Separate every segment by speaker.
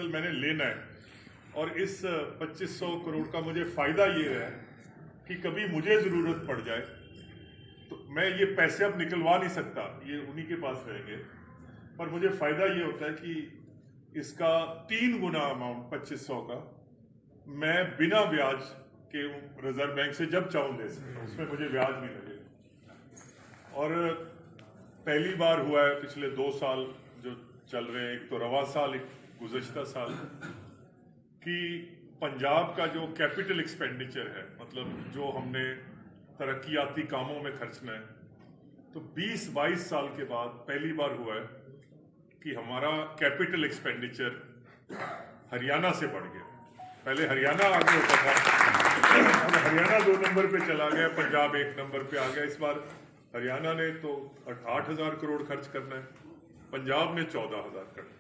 Speaker 1: Capital मैंने लेना है, और इस 2500 करोड़ का मुझे फ़ायदा ये है कि कभी मुझे ज़रूरत पड़ जाए तो मैं ये पैसे अब निकलवा नहीं सकता, ये उन्हीं के पास रहेंगे, पर मुझे फ़ायदा ये होता है कि इसका 3 गुना अमाउंट 2500 का मैं बिना ब्याज के रिजर्व बैंक से जब चाहूँ ले सकता हूँ, उसमें मुझे ब्याज नहीं लगेगा। और पहली बार हुआ है पिछले 2 साल जो चल रहे हैं, एक तो रवा साल, एक गुज़श्ता साल, कि पंजाब का जो कैपिटल एक्सपेंडिचर है, मतलब जो हमने तरक्याती कामों में खर्चना है, तो 20-22 साल के बाद पहली बार हुआ है कि हमारा कैपिटल एक्सपेंडिचर हरियाणा से बढ़ गया। पहले हरियाणा आगे होता था, अब हरियाणा 2 नंबर पे चला गया, पंजाब 1 नंबर पे आ गया। इस बार हरियाणा ने तो 8,000 करोड़ खर्च करना है, पंजाब ने 14,000 करना है।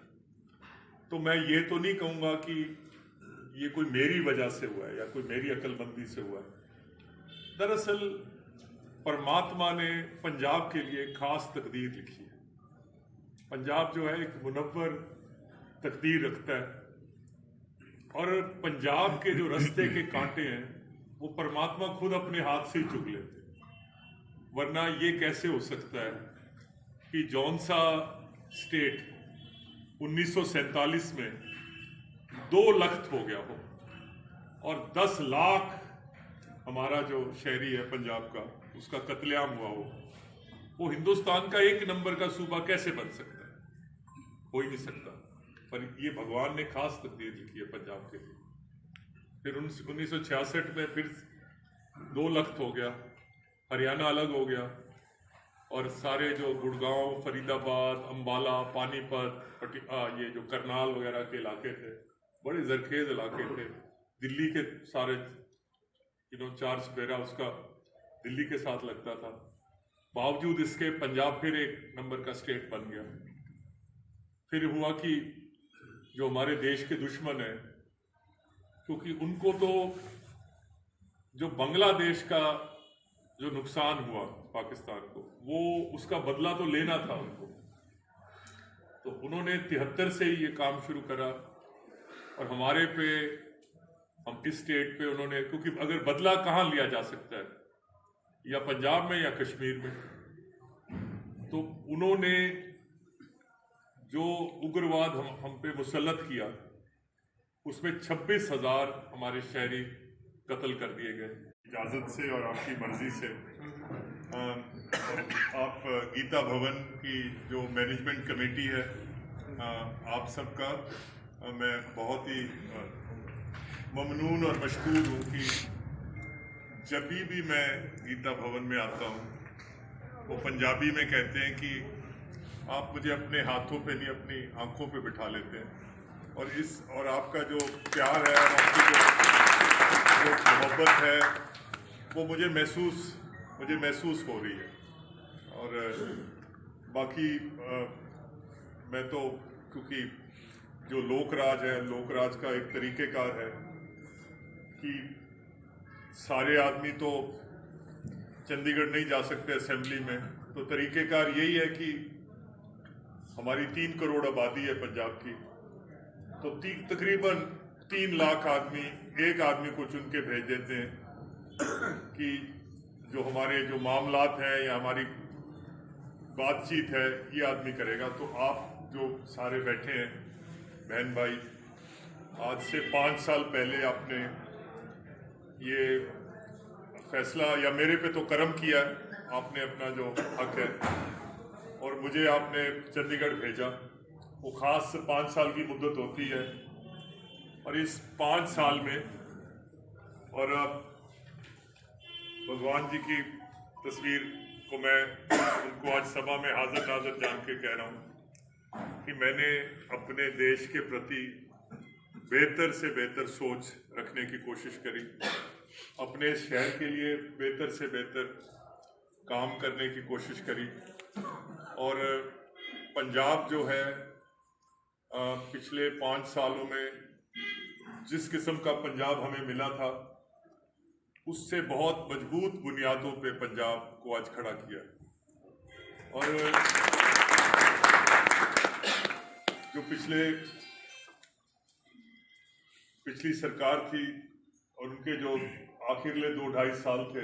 Speaker 1: तो मैं ये तो नहीं कहूँगा कि ये कोई मेरी वजह से हुआ है या कोई मेरी अक्लमंदी से हुआ है। दरअसल परमात्मा ने पंजाब के लिए खास तकदीर लिखी है। पंजाब जो है एक मुनव्वर तकदीर रखता है, और पंजाब के जो रास्ते के कांटे हैं वो परमात्मा खुद अपने हाथ से ही चुग लेते हैं। वरना ये कैसे हो सकता है कि जौन सा स्टेट 1947 में 2 लख्त हो गया हो और 10 लाख हमारा जो शहरी है पंजाब का, उसका कत्लेआम हुआ वो हिंदुस्तान का 1 नंबर का सूबा कैसे बन सकता है? हो ही नहीं सकता। पर ये भगवान ने खास तकदीर लिखी है पंजाब के लिए। फिर 1966 में फिर 2 लख्त हो गया, हरियाणा अलग हो गया, और सारे जो गुड़गांव, फरीदाबाद, अंबाला, पानीपत, ये जो करनाल वगैरह के इलाके थे, बड़े जरखेज इलाके थे। दिल्ली के सारे 4 चुफेरा उसका दिल्ली के साथ लगता था। बावजूद इसके पंजाब फिर 1 नंबर का स्टेट बन गया। फिर हुआ कि जो हमारे देश के दुश्मन हैं, क्योंकि उनको तो जो बांग्लादेश का जो नुकसान हुआ पाकिस्तान को, वो उसका बदला तो लेना था उनको, तो उन्होंने 73 से ही ये काम शुरू करा। और हमारे पे, हम इस स्टेट पे उन्होंने, क्योंकि अगर बदला कहाँ लिया जा सकता है, या पंजाब में या कश्मीर में, तो उन्होंने जो उग्रवाद हम पे मुसल्लत किया, उसमें 26,000 हमारे शहरी कत्ल कर दिए गए। इजाज़त से और आपकी मर्जी से आप गीता भवन की जो मैनेजमेंट कमेटी है, आप सबका मैं बहुत ही ममनून और मशकूर हूँ कि जब भी मैं गीता भवन में आता हूँ, वो पंजाबी में कहते हैं कि आप मुझे अपने हाथों पे नहीं, अपनी आंखों पे बिठा लेते हैं। और आपका जो प्यार है और आपकी जो मोहब्बत है, वो मुझे महसूस हो रही है। और बाकी मैं तो, क्योंकि जो लोकराज है, लोकराज का एक तरीक़ेकार है कि सारे आदमी तो चंडीगढ़ नहीं जा सकते असेंबली में, तो तरीक़ेकार यही है कि हमारी 3 करोड़ आबादी है पंजाब की, तो तकरीबन 3 लाख आदमी एक आदमी को चुन के भेज देते हैं कि जो हमारे जो मामलात हैं या हमारी बातचीत है, ये आदमी करेगा। तो आप जो सारे बैठे हैं बहन भाई, आज से 5 साल पहले आपने ये फैसला, या मेरे पे तो करम किया है आपने, अपना जो हक है, और मुझे आपने चंडीगढ़ भेजा। वो खास 5 साल की मुद्दत होती है, और इस 5 साल में, और भगवान जी की तस्वीर को मैं उनको आज सभा में हाजिर नाज़र जान के कह रहा हूँ कि मैंने अपने देश के प्रति बेहतर से बेहतर सोच रखने की कोशिश करी, अपने शहर के लिए बेहतर से बेहतर काम करने की कोशिश करी। और पंजाब जो है, पिछले 5 सालों में जिस किस्म का पंजाब हमें मिला था, उससे बहुत मजबूत बुनियादों पे पंजाब को आज खड़ा किया। और जो पिछले पिछली सरकार थी और उनके जो आखिरले 2-2.5 साल थे,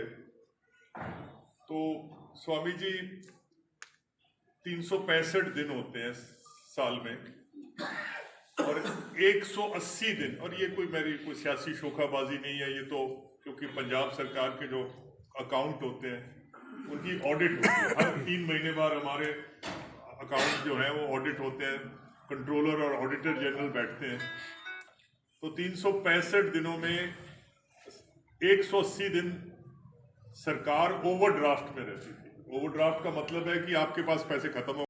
Speaker 1: तो स्वामी जी 365 दिन होते हैं साल में और 180 दिन, और ये मेरी कोई सियासी शोखाबाजी नहीं है, ये तो क्योंकि पंजाब सरकार के जो अकाउंट होते हैं उनकी ऑडिट होती है, हर 3 महीने बाद हमारे अकाउंट जो हैं वो ऑडिट होते हैं, कंट्रोलर और ऑडिटर जनरल बैठते हैं। तो 365 दिनों में 180 दिन सरकार ओवरड्राफ्ट में रहती थी। ओवरड्राफ्ट का मतलब है कि आपके पास पैसे खत्म हो